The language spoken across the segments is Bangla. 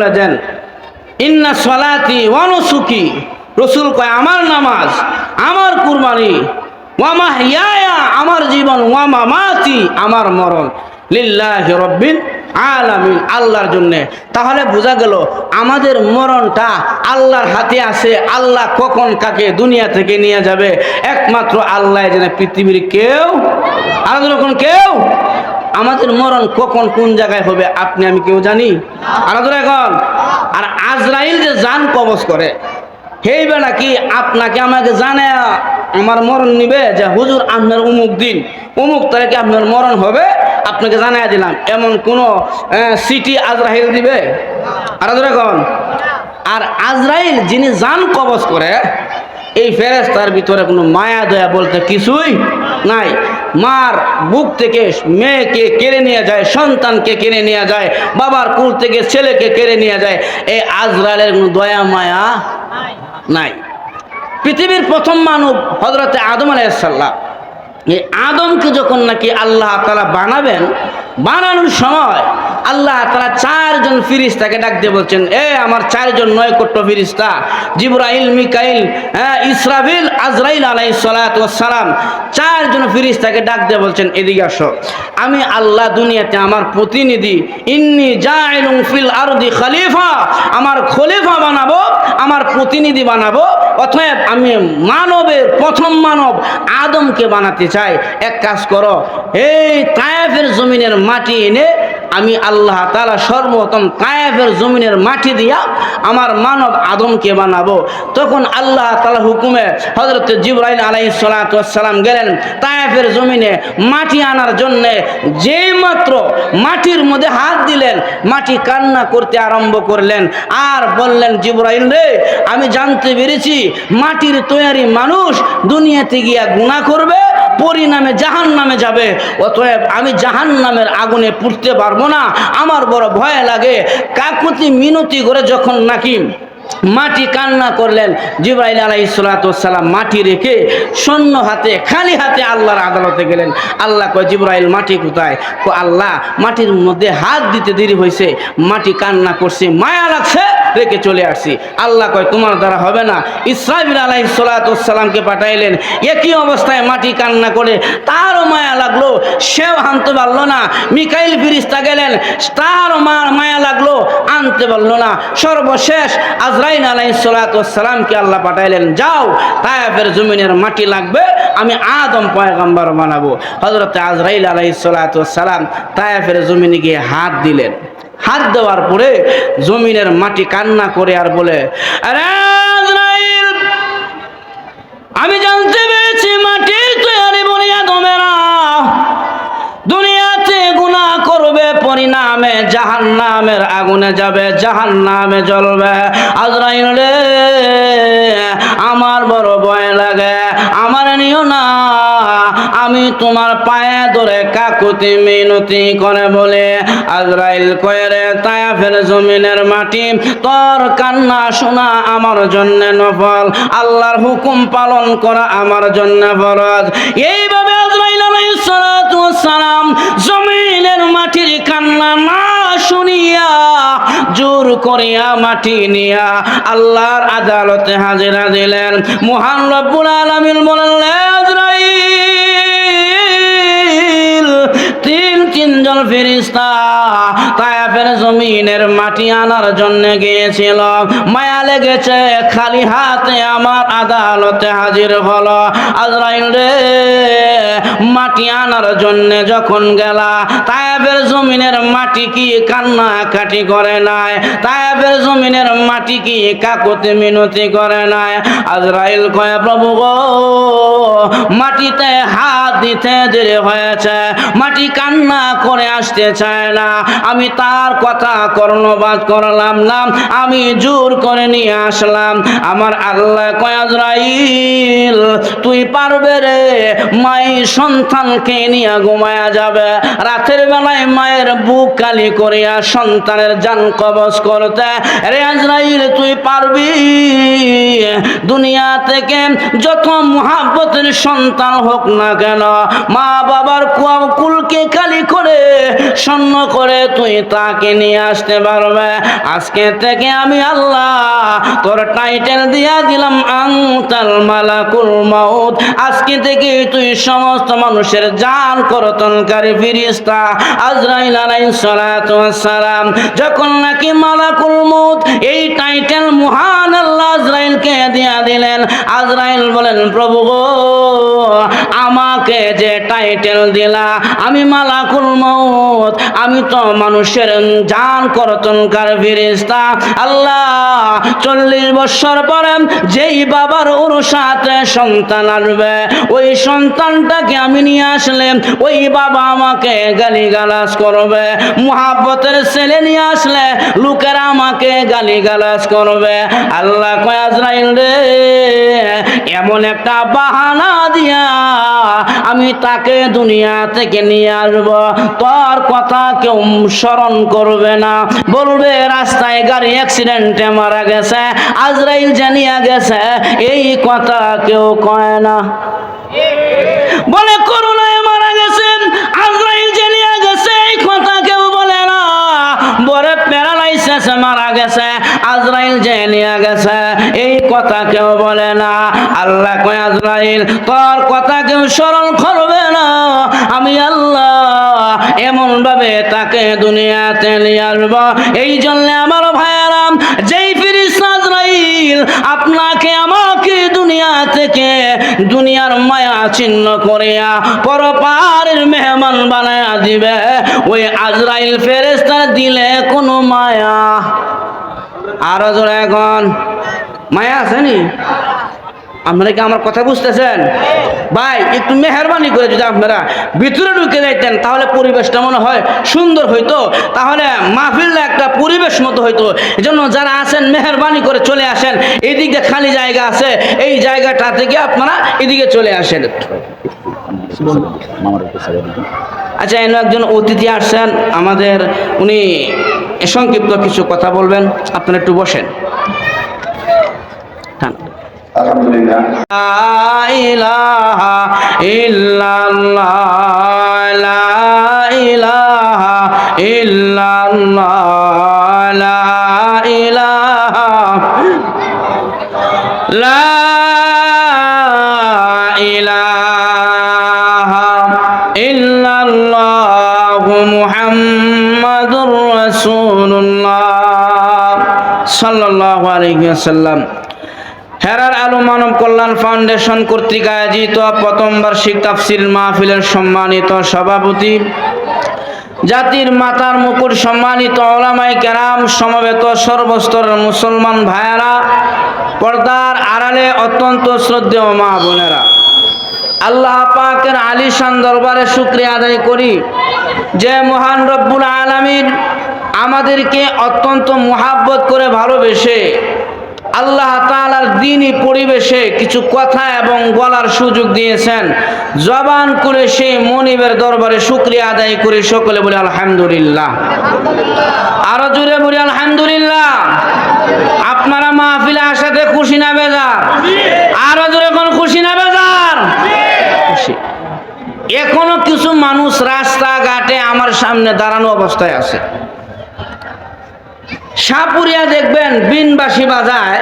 বলে দেন, ইন্না সলাতি ওয়া নুসুকি, রসুল কয় আমার নামাজ, আমার কুরবানি, ওয়া মাহইয়ায়া আমার জীবন, ওয়া মামাতি আমার মরণ, লিল্লাহি রাব্বিল আলামিন আল্লাহর জন্য। তাহলে বোঝা গেল আমাদের মরণটা আল্লাহর হাতে আছে। আল্লাহ কখন কাকে দুনিয়া থেকে নিয়ে যাবে একমাত্র আল্লাহ জানে, পৃথিবীর কেউ আর যখন কেউ। আমাদের মরণ কখন কোন জায়গায় হবে আপনি আমি কেউ জানি? আর এখন আর আজরাইল যে জান কবজ করে, সেই বেলা কি আপনাকে আমাকে জানে আমার মরণ নিবে যে হুজুর আপনার অমুক দিন অমুক তারিখে আপনার মরণ হবে, আপনাকে জানাই দিলাম, এমন কোন সিটি আজরাইল দিবে? আর এখন আর আজরাইল যিনি জান কবজ করে, এই ফেরেশতার ভিতরে কোনো মায়া দয়া বলতে কিছুই নাই। মার বুক থেকে মেয়েকে কেড়ে নিয়ে যায়, সন্তানকে কেড়ে নিয়ে যায়, বাবার কুল থেকে ছেলেকে কেড়ে নিয়ে যায়, এই আজরাইলের কোনো দয়া মায়া নাই। পৃথিবীর প্রথম মানব হযরতে আদম আলাইহিস সালাম, এই আদমকে যখন নাকি আল্লাহ তাআলা বানাবেন, বানানোর সময় আল্লাহ তাআলা চারজন ফেরেশতাকে ডাক দিয়ে বলছেন, এ আমার চারজন নয়কট্ট ফেরেশতা জিবরাইল, মিকাইল, ইসরাফিল, আজরাইল আলাইহিস সালাতু ওয়াস সালাম, চারজন ফেরেশতাকে ডাক দিয়ে বলছেন এদিকে আসো, আমি আল্লাহ দুনিয়াতে আমার প্রতিনিধি, ইন্নী জাইলুন ফিল আরদি খলিফা, আমার খলিফা বানাবো, আমার প্রতিনিধি বানাবো, অতএব আমি মানবের প্রথম মানব আদমকে বানাতে চাই। এক কাজ করো, এই তায়েফের জমিনের মাটি এনে আমি আল্লাহ তাআলা সর্বপ্রথম তায়েফের জমিনের মাটি দিয়া আমার মানব আদমকে বানাবো। তখন আল্লাহ তাআলা হুকুমে হযরত জিবরাইল আলাইহিস সালাতু ওয়াস সালাম গেলেন তায়েফের জমিনে মাটি আনার জন্য। যেই মাত্র মাটির মধ্যে হাত দিলেন, মাটি কান্না করতে আরম্ভ করলেন আর বললেন, জিবরাইল রে, আমি জানতে পেরেছি মাটির তৈরি মানুষ দুনিয়াতে গিয়া গুনাহ করবে, পরিণামে জাহান্নামে যাবে, অতএব আমি জাহান্নামের আগুনে পুড়তে পারবো না, আমার বড় ভয় লাগে। কাকুতি মিনতি করে যখন নাকি মাটি কান্না করলেন, জিবরাইল আলাইহিস সালাতু ওয়াস সালাম মাটি রেখে শূন্য হাতে খালি হাতে আল্লাহর আদালতে গেলেন। আল্লাহ কয়, জিবরাইল মাটি কোথায়? কয়, আল্লাহ মাটির মধ্যে হাত দিতে দেরি হয়েছে, মাটি কান্না করছে, মায়া লাগছে, রেখে চলে আসছি। আল্লাহ কয়, তোমার দ্বারা হবে না। ইসরাফিল আলাইহিস সালাতু ওয়াস সালামকে পাঠাইলেন, একই অবস্থায় মাটি কান্না করে, তারও মায়া লাগলো, সেও আনতে পারলো না। মিকাইল ফেরেশতা গেলেন, তারও মায়া লাগলো, আনতে পারলো না। সর্বশেষ আজরাইল আলাইহিস সালাতু ওয়াস সালামকে আল্লাহ পাঠাইলেন, যাও তায়েফের জমিনের মাটি লাগবে, আমি আদম পয়গম্বর বানাবো। হযরত আজরাইল আলাইহিস সালাতু ওয়াস সালাম তায়েফের জমিনে গিয়ে হাত দিলেন। হাত দেওয়ার পরে জমিনের মাটি কান্না করে আর বলে, আরে আজরাইল, আমি জানতে পেরেছি মাটির তৈরি বনি আদমেরা দুনিয়াতে গুনাহ করবে, পরিণামে জাহান্নামের আগুনে যাবে, জাহান্নামে জ্বলবে। আজরাইল রে, আমার বড় ভয় লাগে, আমার নিও না, আমি তোমার পায়ে ধরে কাকুতি মিনতি করে বলে। আজরাইল কয়, রে তায়েফের জমিনের মাটি, তোর কান্না শোনা আমার জন্য নফল, আল্লাহর হুকুম পালন করা আমার জন্য ফরজ। এইভাবে আজরাইল আলাইহিস সালাতু ওয়াস সালাম জমিনের মাটির কান্না না শুনিয়া জোর করিয়া মাটি নিয়া আল্লাহর আদালতে হাজিরা দিলেন। মহান রব্বুল আলামিন বলেন, আজরাইল, তিনজন ফেরেশতা তায়েফের জমিনের মাটি আনার জন্য গিয়েছিল, মায়া লেগেছে, খালি হাতে আমার আদালতে হাজির হলো। আজরাইল রে, মাটি আনার জন্য যখন গেলা, তায়েফের জমিনের মাটি কি কান্না কাটি করে নাই? তায়েফের জমিনের মাটি কি কাকুতি মিনতি করে নাই? আজরাইল কয়, প্রভু গো, মাটিতে হাত দিতে দেরি হয়েছে, মাটি কান্না করে আসতে চায় না, আমি তার কথা কর্ণপাত করলাম না, আমি জোর করে নিয়ে আসলাম। আমার আল্লাহ কয়, আজরাইল, তুই পারবে রে, মায়ের সন্তানকে নিয়ে ঘুমায়া যাবে, রাতের বেলায় মায়ের বুক কালি করিয়া সন্তানের জান কবজ করতে, রে আজরাইল তুই পারবি? দুনিয়া থেকে যত মুহাব্বতের সন্তান হোক না কেন, মা বাবার কুলকে কালি করে স্বর্ণ করে তুই তা তাকে নিয়ে আসতে পারবে। আজকে থেকে আমি আল্লাহ তোর টাইটেল দিয়া দিলাম আনতাল মালাকুল মাউত। আজকে থেকে তুই সমস্ত মানুষের জান কর্তনকারী ফেরেশতা আজরাইল আলাইহিস সালাতু ওয়াস সালাম। যখন নাকি মালাকুল মাউত এই টাইটেল মহান আল্লাহ আজরাইলকে দিয়া দিলেন, আজরাইল বলেন প্রভু গো, আমাকে যে টাইটেল দিলা আমি মালাকুল মাউত, আমি তো মানুষের জান কর্তনকারী ফেরেশতা। আল্লাহ 40 বছর পরে যেই বাবার ওর সাথে সন্তান আসবে, ওই সন্তানটাকে আমি নিয়ে আসলে ওই বাবা আমাকে গালিগালাজ করবে। মুহাব্বতের ছেলে নিয়ে আসলে লোকেরা আমাকে গালিগালাজ করবে। আল্লাহ কয় আজরাইল রে, এমন একটা বাহানা দিয়া আমি তাকে দুনিয়া থেকে নিয়ে আসব, তোর কথা কেউ স্মরণ করবে না, বলবে রাস্তায় গাড়ি অ্যাক্সিডেন্টে মারা গেছে, আজরাইল জানিয়া গেছে, এই কথা কেউ কয় না। বলে করোনায় মারা গেছেন, আজরাইল জানিয়া গেছে, এই কথা কেউ বলে না। বলে প্যারালাইসিসে মারা গেছে, আজরাইল জানিয়া গেছে, এই কথা কেউ বলে না। আল্লাহ কয় আজরাইল তোর কথা কেউ স্মরণ করবে না, আমি আল্লাহ এমন ভাবে তাকে দুনিয়াতে নিয়ে আসব। এই জন্য আমার ভাইয়ারাম, যেই ফেরেশতা আজরাইল আপনাকে আমাকে দুনিয়া থেকে দুনিয়ার মায়া ছিন্ন করিয়া পরপারের মেহমান বানায়া দিবে, ওই আজরাইল ফেরেশতার দিলে কোনো মায়া, আরো জোরে এখন মায়া আছে নি? আপনারা কি আমার কথা বুঝতেছেন? ভাই একটু মেহরবানি করে যদি আপনারা ভিতরে ঢুকে যাইতেন তাহলে পরিবেশটা মনে হয় সুন্দর হইতো, তাহলে মাহফিলটা একটা পরিবেশ মতো হইতো। এজন্য যারা আছেন মেহরবানি করে চলে আসেন, এইদিকে খালি জায়গা আছে, এই জায়গাটা থেকে আপনারা এদিকে চলে আসেন। আচ্ছা, এনে একজন অতিথি আসছেন আমাদের, উনি সংক্ষিপ্ত কিছু কথা বলবেন, আপনারা একটু বসেন। আলহামদুলিল্লাহ। লা ইলাহা ইল্লাল্লাহ, লা ইলাহা ইল্লাল্লাহ, লা ইলাহা, লা ইলাহা ইল্লাল্লাহ মুহাম্মাদুর রাসূলুল্লাহ সাল্লাল্লাহু আলাইহি ওয়াসাল্লাম। হেরার আলো মানব কল্যাণ ফাউন্ডেশন কর্তৃক আয়োজিত প্রথম বার্ষিক তাফসীর মাহফিলের সম্মানিত সভাপতি, জাতির মাতার মুকুট সম্মানিত ওলামায়ে কেরাম, সমবেত সর্বস্তরের মুসলমান ভাইয়েরা, পর্দার আড়ালে অত্যন্ত শ্রদ্ধেয় মা বোনেরা, আল্লাহ পাকের আলিশান দরবারে শুকরিয়া আদায় করি যে মহান রব্বুল আলামিন আমাদেরকে অত্যন্ত মুহাব্বত করে ভালোবেসে আল্লাহ তাআলার দ্বীনি পরিবেশে কিছু কথা এবং বলার সুযোগ দিয়েছেন। জবান করে সেই মনিবের দরবারে শুকরিয়া আদায় করে সকলে বলি আলহামদুলিল্লাহ। আরো জোরে বলি আলহামদুলিল্লাহ। আপনারা মাহফিলে আসাতে খুশি না বেজার? আরো জোরে কোন খুশি না বেজার? খুশি। এখনো কিছু মানুষ রাস্তাঘাটে আমার সামনে দাঁড়ানো অবস্থায় আছে। সাপুরিয়া দেখবেন বিনবাসী বাজায়,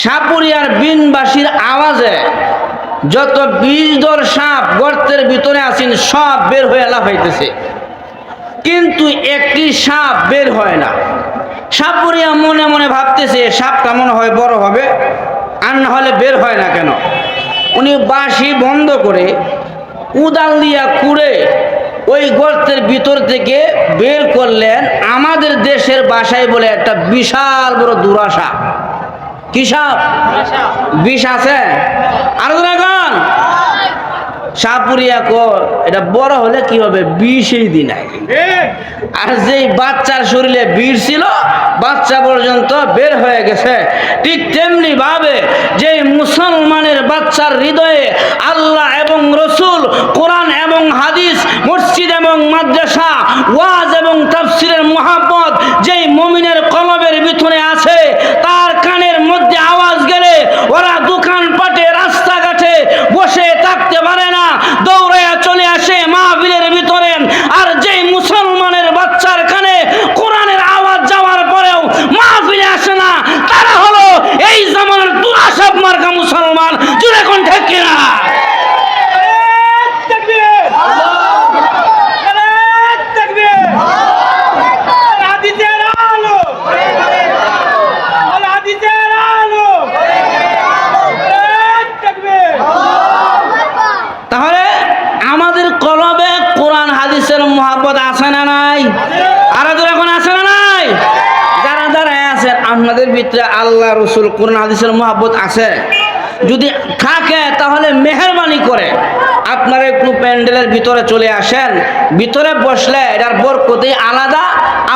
সাপুরিয়ার বিনবাসীর আওয়াজে যত বিষধর সাপ গর্তের ভিতরে আছেন সব বের হয়ে লাফাইতেছে, কিন্তু একটি সাপ বের হয় না। সাপুরিয়া মনে মনে ভাবতেছে সাপটা মনে হয় বড় হবে, আর না হলে বের হয় না কেন। উনি বাঁশি বন্ধ করে উদাল দিয়া কুড়ে ওই গর্তের ভিতর থেকে বের করলেন আমাদের দেশের ভাষায় বলে একটা বিশাল বড় দুরা সাপ। কি সাপ? বিষ আছে? আর এখন সাপুরিয়া এটা বড় হলে কি হবে? বিষই দিন। আর যেই বাচ্চার শরীরে বিষ ছিল বাচ্চা পর্যন্ত বের হয়ে গেছে। ঠিক তেমনি ভাবে যে মুসলমানের বাচ্চার হৃদয়ে আল্লাহ এবং রসুল, কোরআন এবং হাদিস, মসজিদ এবং মাদ্রাসা, ওয়াজ এবং তাফসীরের মুহাব্বত যেই মুমিনের কলবের ভিতরে আছে, তার কানের মধ্যে আওয়াজ গেলে ওরা দোকানপাটে রাস্তাঘাটে বসে থাকতে পারে না, দৌড়াইয়া চলে আসে মাহফিলের ভিতরে। আর যেই মুসলমানের বাচ্চা আপনাদের ভিতরে আল্লাহ রসুল কোরআন হাদিসের মহব্বত আছে? যদি থাকে তাহলে মেহেরবানি করে আপনারা একটু প্যান্ডেলের ভিতরে চলে আসেন। ভিতরে বসলে এটার বরকতি আলাদা,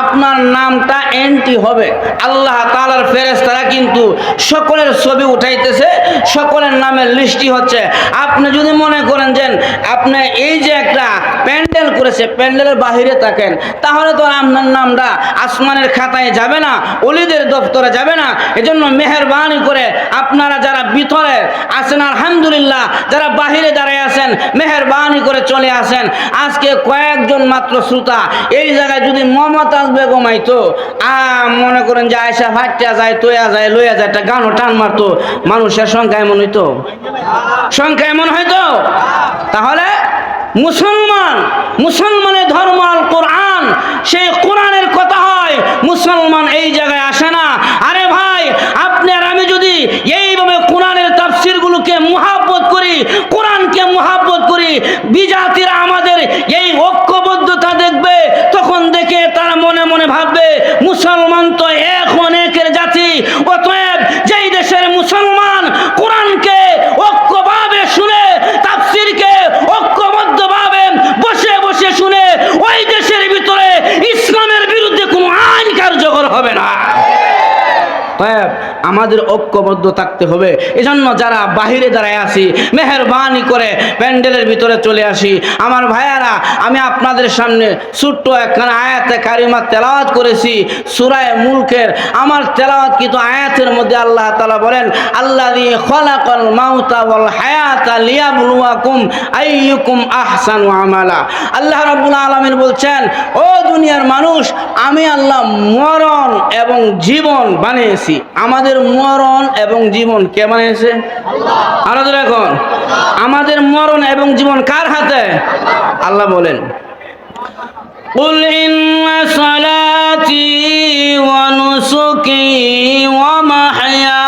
আপনার নামটা এন্ট্রি হবে। আল্লাহ তাআলার ফেরেশতারা কিন্তু সকলের ছবি উঠাইতেছে, সকলের নামের লিস্টি হচ্ছে। আপনি যদি মনে করেন যে আপনি এই যে একটা প্যান্ডেল করেছে, প্যান্ডেলের বাহিরে থাকেন, তাহলে তো আপনার নামটা আসমানের খাতায় যাবে না, ওলিদের দপ্তরে যাবে না। এজন্য মেহেরবানি করে আপনারা যারা ভিতরে আছেন, আলহামদুলিল্লাহ, যারা বাহিরে দাঁড়ায় আছেন, মেহেরবানি করে চলে আসেন। আজকে কয়েকজন মাত্র শ্রোতা, এই জায়গায় যদি মমতাজ বেগম আইতো, মনে করেন যে আয়সা ফাটিয়া যায়, তোয়া যায়, লইয়া যায়, একটা গানও টান মারতো, মানুষের সংখ্যা এমন হইতো, সংখ্যা এমন হইতো। তাহলে মুসলমানের ধর্ম আল কোরআন, সেই কোরআনের কথা হয়, মুসলমান এই জায়গায় আসে না। আরে ভাই, আপনি আর আমি যদি এইভাবে কোরআনের তাফসীরগুলোকে মুহাব্বত করি, কোরআনকে মুহাব্বত করি, বিজাতিরা আমাদের এই ঐক্যবদ্ধতা দেখবে, তখন দেখে তারা মনে মনে ভাববে মুসলমান তো এক অনেকের জাতি। অতএব যেই দেশের মুসলমান কোরআনকে ঐক্যভাবে শুনে, তাফসীরকে ঐক্যবদ্ধভাবে বসে বসে শুনে, ওই দেশের ভিতরে ইসলামের বিরুদ্ধে কোনো আইন কার্যকর হবে না। আমাদের ঐক্যবদ্ধ থাকতে হবে। এজন্য যারা বাহিরে দাঁড়ায় আসি, মেহেরবানি করে প্যান্ডেলের ভিতরে চলে আসি। আমার ভাইয়ারা, আমি আপনাদের সামনে ছোট্ট একখানা আয়াতে কারিমা তেলাওয়াত করেছি, সূরা মুলকের। আমার তেলাওয়াত কিন্তু আয়াতের মধ্যে আল্লাহ তাআলা বলেন, আল্লাযী খালাকাল মাউতা ওয়াল হায়াতা লিয়াবলুয়াকুম আইয়ুকুম আহসানু আমালা। আল্লাহ রাব্বুল আলামিন বলছেন, ও দুনিয়ার মানুষ, আমি আল্লাহ মরণ এবং জীবন বানিয়েছি। আমাদের মরণ এবং জীবন কে বানিয়েছে? আল্লাহ। আরো জোরে এখন, আমাদের মরণ এবং জীবন কার হাতে? আল্লাহ বলেন, কুল ইন্না সালাতি ওয়া নুসুকি ওয়া মাহইয়া